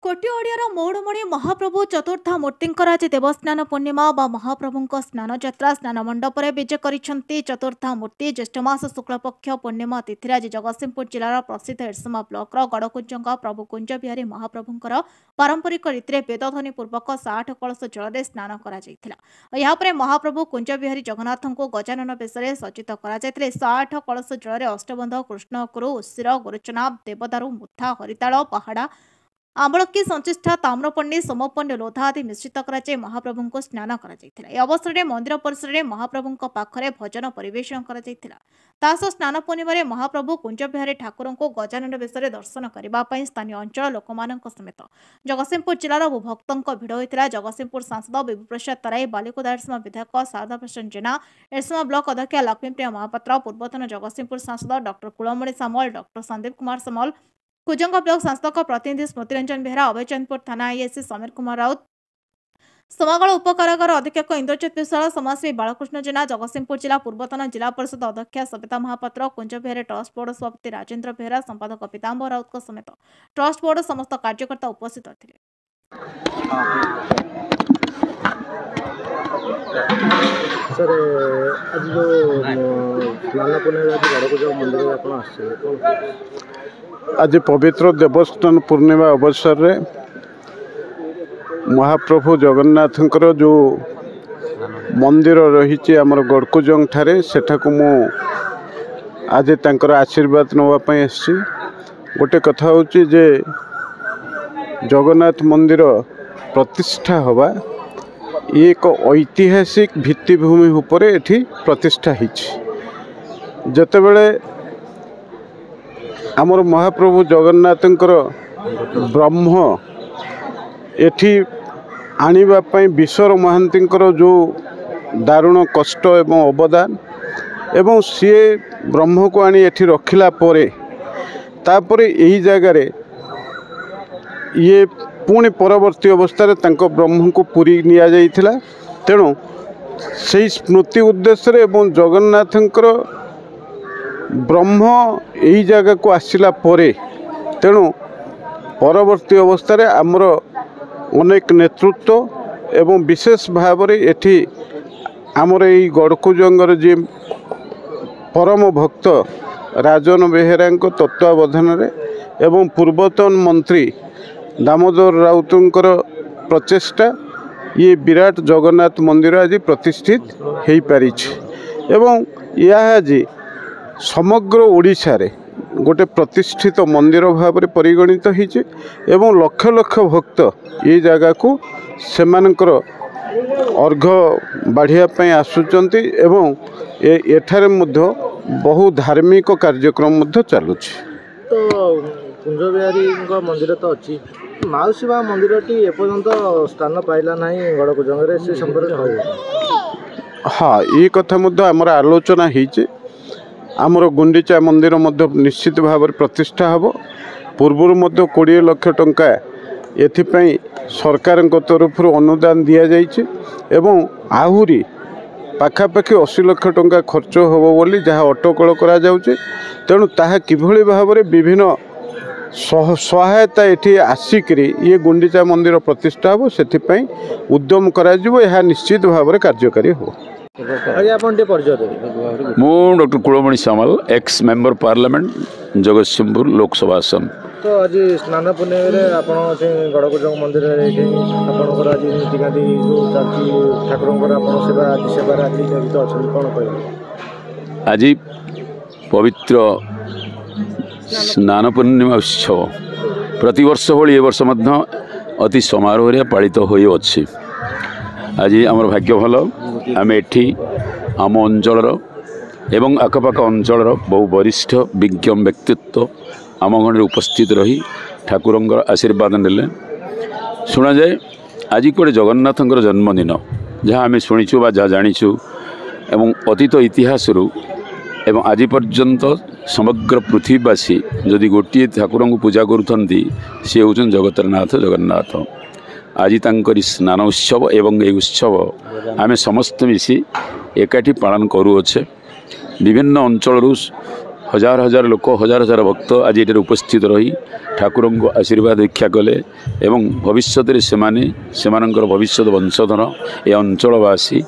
कोटिओडियार मौड़मणि महाप्रभु चतुर्था मूर्तिंकर आज देवस्नान पूर्णिमा व महाप्रभुंक स्नान यात्रा स्नान मंडपर विजे करिसेंती चतुर्था मूर्ति ज्येष्ठ मास शुक्लपक्ष पूर्णिमा तिथि आज जगतसिंहपुर जिलार प्रसिद्ध एरसमा ब्लॉकर गड़कुंज प्रभु कुंज बिहारी महाप्रभुंकर पारंपरिक रीति वेदध्वनि पूर्वक 60 कलश जल स्नान कर महाप्रभु कुंज बिहारी जगन्नाथ को गजानन बेश सज्जित कर 60 कलश जल अष्टबंध कृष्णकुरु उशिर गुरुचना देवदारू मुथा हरिताल पहाड़ा आंबलकी संचिष्ठा ताम्रपन्नी सोमपन्नी लोधा आदि मिश्रित कर महाप्रभु को स्नान कर अवसर में मंदिर परिसर में महाप्रभु पाखरे भजन परिवेषण कर स्नान पूर्णिमा महाप्रभु कुंज बिहारी ठाकुर को गजानन बेश दर्शन करने स्थानीय अंचल लोक समेत जगतसिंहपुर जिलार बहु भक्तों भिड़ होता। जगतसिंहपुर सांसद विभु प्रसाद तराई बालिकुदा एरसमा विधायक शारदा प्रसाद जेना एरसमा ब्लॉक अध्यक्ष लक्ष्मीप्रिया महापात्र पूर्वतन जगतसिंहपुर सांसद डॉक्टर कुलमणि सामल डॉक्टर संदीप कुमार सामल कुजंग ब्लॉक सांसद प्रतिनिधि स्मृतिरंजन बेहरा अभयचंदपुर थाना आईएससी समीर कुमार राउत समागल उपकारागार अधीक्षक इंद्रजित विश्वाल समाजसेवी बालकृष्ण जेना जगतसिंहपुर जिला पूर्वतन जिला परिषद अध्यक्ष सविता महापात्र कुंज बिहारी ट्रस्ट बोर्ड सभापति राजेन्द्र बेहरा संपादक पीतांबर राउत समेत ट्रस्ट बोर्ड समस्त कार्यकर्ता उपस्थित थे। सर आज जो मंदिर आज पवित्र देवस्नान पूर्णिमा अवसर रे महाप्रभु जगन्नाथंकर जो मंदिर रही आमर गड़कुजंग ठारे सेठाकु मु आज तांकर आशीर्वाद नवापाई आसी गोटे कथा होची जे जगन्नाथ मंदिर प्रतिष्ठा हवा एक ऐतिहासिक भित्तिभूमि उपरे एठी प्रतिष्ठा हिची जतेबेले आमर महाप्रभु जगन्नाथंकर ब्रह्म एठी आनिबा पई विश्वर महांतींकर जो दारुण कष्ट एवं अवदान एवं सी ब्रह्म को आनी एठी रखिला परे तापरे एही जगार ये पुणी परवर्ती अवस्था तांको ब्रह्म को पुरी निया जाइथिला तेणु से स्मृति उद्देश्य एवं जगन्नाथंकर ब्रह्म यही जगह को आसला परे तेणु परवर्ती अवस्था रे आमर अनेक नेतृत्व एवं विशेष भाव में एठी आमर यही गड़कुजंगर जी परम भक्त राजन बेहेरा तत्वावधान रे एवं पूर्वतन मंत्री दामोदर राउतंकर प्रचेष्टा ये विराट जगन्नाथ मंदिर आज प्रतिष्ठित हो पारी एवं यह आज समग्र ओडिशा रे गोटे प्रतिष्ठित मंदिर भाव में परिगणित होइछे एवं लक्ष लक्ष भक्त ये जगह को सेमानकर अर्घ बाढ़िया पई आसुचंती एवं एठारे मध्य बहु धार्मिक कार्यक्रम मध्य चलुछि। तो कुंज बिहारी मंदिर तो अच्छी माउसीबा मंदिर टी एपर्यंत स्थान पाइला नहीं गड़कुजंग से संपर्क हाँ ये कथा मध्य आमर आलोचना होइछे आमर गुंडीचा मंदिर मध्य निश्चित भाव में प्रतिष्ठा हब पूर्वर मध्य 20 लाख टंका एथिपाई सरकार तरफ अनुदान दि जाइए एवं आहुरी पाखापाखि 80 लाख टंका खर्च हम बोली जहाँ अटकल करा जाउचे तेणु ताहा किभली भाव में विभिन्न सहायता एठी आसिकरी ये गुंडीचा मंदिर प्रतिष्ठा हो से उद्यम करा जिवो यह निश्चित भाव में कार्यकारी हो। मु doctor Kulamani Samal ex member parliament Jagatsinghpur Lok Sabha आसन। तो आज स्नान पूर्णिमा गड़कुजंग मंदिर आज नीतिकांति जो चलती ठाकुर सेवा आज सेवा आज जड़ित अच्छा कौन कह आज पवित्र स्नान पूर्णिमा उत्सव प्रतिवर्ष भली ए वर्ष अति समारोह पालित होइछि। आज आमर भाग्य भल आम एठी आम अंचल एवं आखपाख अंचल बहु वरिष्ठ विज्ञ व्यक्तित्व आम गण उपस्थित रही ठाकुर आशीर्वाद नेले शुणा जाए आज कोड़े जगन्नाथ जन्मदिन जहाँ आम शुणीचु बा जहाँ जाचु एवं अतीत इतिहास एवं आज पर्यंत समग्र पृथ्वीवासी जदि गोटे ठाकुर को पूजा करुँच सी हूँ जगतरनाथ जगन्नाथ। आज तांकरी स्नान उत्सव एवं ये उत्सव आम समस्त मिसी एकाठी पालन करुअछे। विभिन्न अंचल हजार हजार लोक हजार हजार भक्त आज ये उपस्थित रही ठाकुर को आशीर्वाद भिक्षा कले एवं भविष्य से भविष्य वंशधर ए अंचलवासी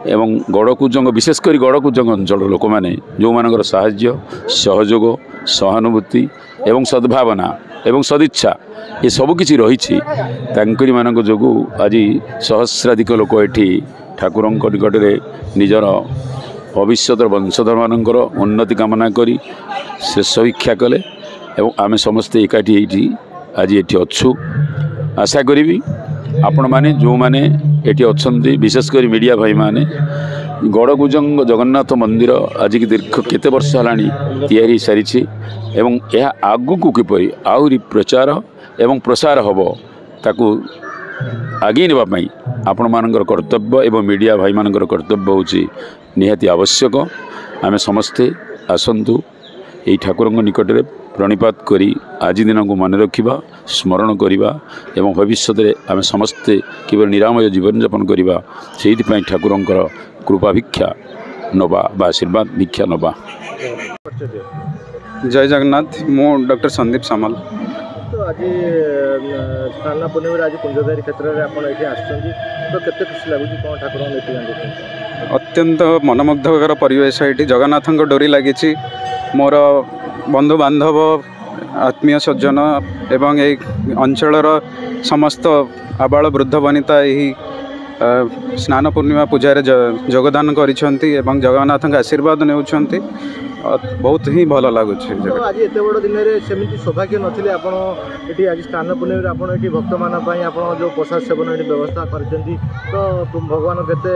एवं गड़कुजंग विशेषकर गड़कुजंग अंचल लोक मैंने जो मानकर साहाय्य सहयोग सहानुभूति एवं सद्भावना एवं सदिच्छा ये सबकि रही मान जो आज सहस्राधिक लोक ये ठाकुर निकट में निजर भविष्य वंशधर मानकर उन्नति कामना करी शेष भिक्षा कले एवं आमे समस्ते एकाठी आज ये अच्छु। आशा करी आपण मैंने जो मैंने ये अच्छा विशेषकर मीडिया भाई माने गड़कुजंग जगन्नाथ मंदिर आज की दीर्घ केते वर्ष है सारी एवं यह आगु किपरि आहरी प्रचार एवं प्रसार हम ताकू आगे नापी आपण मानकर कर्तव्य एवं मीडिया भाई मानकर कर्तव्य होची निहाती आवश्यक। आमे समस्ते आसंतु यही ठाकुर निकट में प्रणिपात करी आज दिन को मन रखा स्मरण करवा एवं भविष्य में आमे समस्ते केवल निरामय जीवन यापन करवा से ठाकुर कृपा भिक्षा नवा आशीर्वाद भिक्षा नवा। जय जगन्नाथ। मु डॉक्टर संदीप सामल। तो आज स्नान पूर्णिमा आज कुंजधारी क्षेत्र में आपड़ ये आसुँच तो केते खुशी लगुच कौन ठाकुर नीति गाँधी अत्यंत मनमुग्धकर परिवेश ये जगन्नाथ डोरी लगी मोर बंधु बांधव आत्मीय सज्जन एवं ये अंचल समस्त आबाल वृद्ध वनिता यही स्नान पूर्णिमा पूजा जोगदान करिसेंती एवं जगन्नाथ आशीर्वाद नेउछंती बहुत ही भल लगुच। तो आज एत बड़ दिन में सेमती सौभाग्य नथिले आपण एठी आज स्नान पूर्णिमा आपण एठी भक्त मान पई आपण जो प्रसाद सेवन एठी व्यवस्था करछंती तो भगवान केते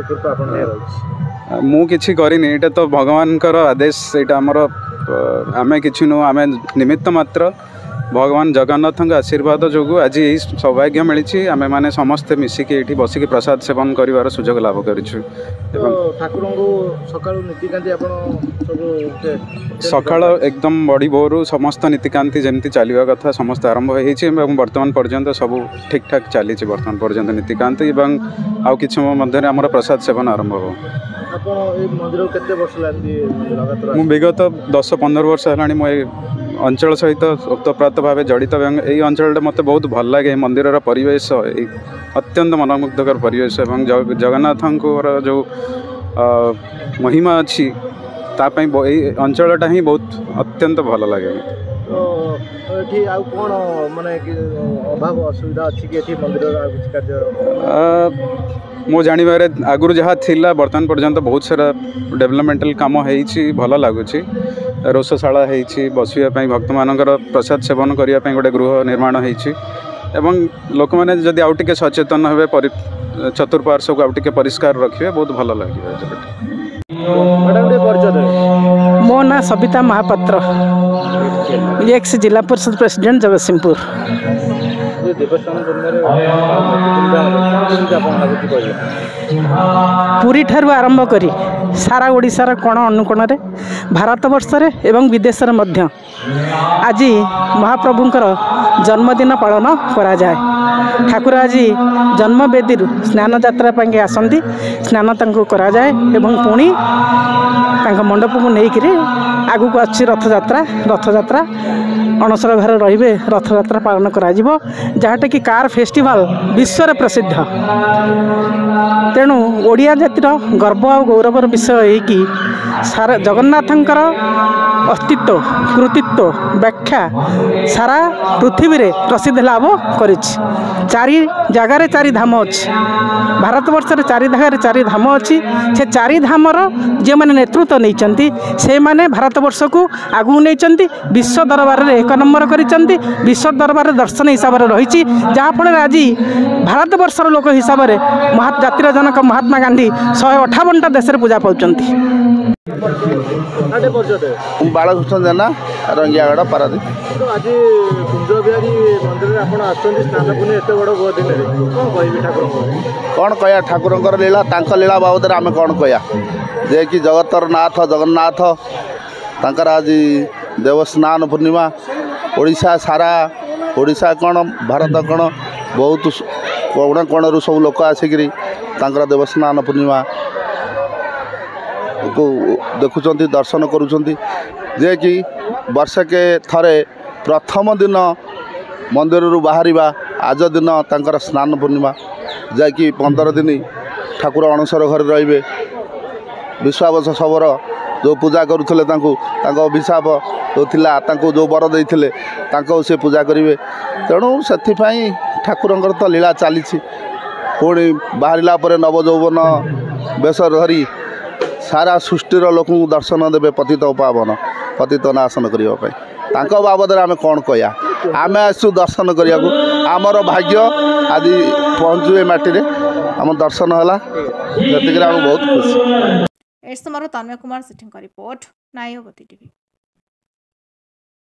कृपा आपण रही मु किछि करिनी एटा तो भगवान कर आदेश एटा हमर आमे किछि नु आमे निमित्त मात्र भगवान जगन्नाथ आशीर्वाद जो आज यही सौभाग्य मिली आमे माने समस्ते मिसिकी एठी बसिकी प्रसाद सेवन करिवार सुजोग लाभ करिछु। ठाकुर को सकाळु नीतिकांति आपण सब सकाळ एकदम बड़ी भोरु समस्त नीतिकांति जेमती चलिया कथा समस्त आरंभ होईछि एवं वर्तमान पर्यंत सब ठीक ठाक चली वर्तमान पर्यंत नीतिकांति एवं आउ किछि मध्य हमर प्रसाद सेवन आरंभ हो। मंदिर केते वर्ष लागली लगातार? मु विगत 10-15 वर्ष हेलाणी मु अंचल सहित ओतप्रोत भाव जड़ित यही अंचल मत बहुत भल लगे मंदिर परिवेश अत्यंत मनमुग्धकर परिवेश एवं जगन्नाथ जो महिमा अच्छी तापाई अंचलटा ही बहुत अत्यंत भल लगे। तो कौन माने अभाव असुविधा अच्छी कि मंदिर मो जानवे आगुरी जहाँ थिला बर्तमान पर्यंत बहुत सारा डेवलपमेंटल काम होइछि भल लगुच रोषशाला होइछि बसिया भक्त मानकर प्रसाद सेवन करने गोटे गृह निर्माण होइछि एवं लोक मैंने जदि आउ टिके सचेतन हे चतुर्पार्श्व को आउ टिके परिष्कार रखिए बहुत भल लगे। मो ना सबिता महापात्र एक्स जिला परिषद प्रेसिडेंट जगतसिंहपुर। पुरी ठारू आरंभ करी सारा ओडिशार कोण अनुकोण रे भारत वर्ष रे एवं विदेश रे मध्य आज महाप्रभुंकर जन्मदिन पालन करा जाए। ठाकुर आज जन्मवेदी स्नान यात्रा पांगे आसंती स्नान तांको करा जाए एवं पुणी तांको मंडप को लेकर आगु को अच्छी रथ यात्रा अणसर घर रे रथ यात्रा पालन करा जिवो जहाँटा कि कार फेस्टिवल विश्व प्रसिद्ध। तेणु ओडिया जातिर गर्व और गौरवर विषय है कि सारा जगन्नाथंकर अस्तित्व कृतित्व व्याख्या सारा पृथ्वी रे प्रसिद्ध लाभ करिछि। चारि जगार चारि धाम अच्छी भारत वर्ष रे चारि जगार चारि धाम अच्छी से चारि धामर जे माने नेतृत्व नहीं से माने भारत वर्ष को आगू नहीं विश्व दरबार रे एक नंबर करिसेंती विश्व दरबार दर्शन हिसाब से रही जहाँफल आज भारत वर्षर लोक हिसाब से जातिर जनक महात्मा गांधी 158टा देश में पूजा पाउछंती। बालकृष्ण जेना रंगियागढ़ पारादीप। तो आज कुंज बिहारी मंदिर में आपण आछंती स्नान पूर्णिमा एत बड़ दिन में कौन कहबी ठाकुर कौन कह ठाकुर लीला लीला बाबद आम कौन कह जे कि जगतर नाथ जगन्नाथ तांकर आज देवस्नान पूर्णिमा ओडिशा सारा ओडिशा कौन भारत कौन बहुत कोण कोणरू सब लोक आसिक देवस्नान पूर्णिमा देखुं दर्शन करुँच जे कि वर्षके थरे प्रथम दिन मंदिर बाहर आज दिन तांकर स्नान पूर्णिमा जैकि 15 दिन ठाकुर अणसर घर रे विश्वास सबर जो पूजा करुले अभिशाप जो थिला जो वर देते से पूजा करेंगे तेणु से ठाकुर तो लीला चली पुणी बाहरिला पर नवजौवन बेश धरी सारा सृष्टिर लोक दर्शन देवे पतित पावन पतित नाशन करने तांको बाबद आम कौन कह आम आसु दर्शन करने आमर भाग्य आज पहुँचु माटी आम दर्शन है बहुत खुशी। एस तन्मय कुमार सेठी रिपोर्ट नायगति टीवी।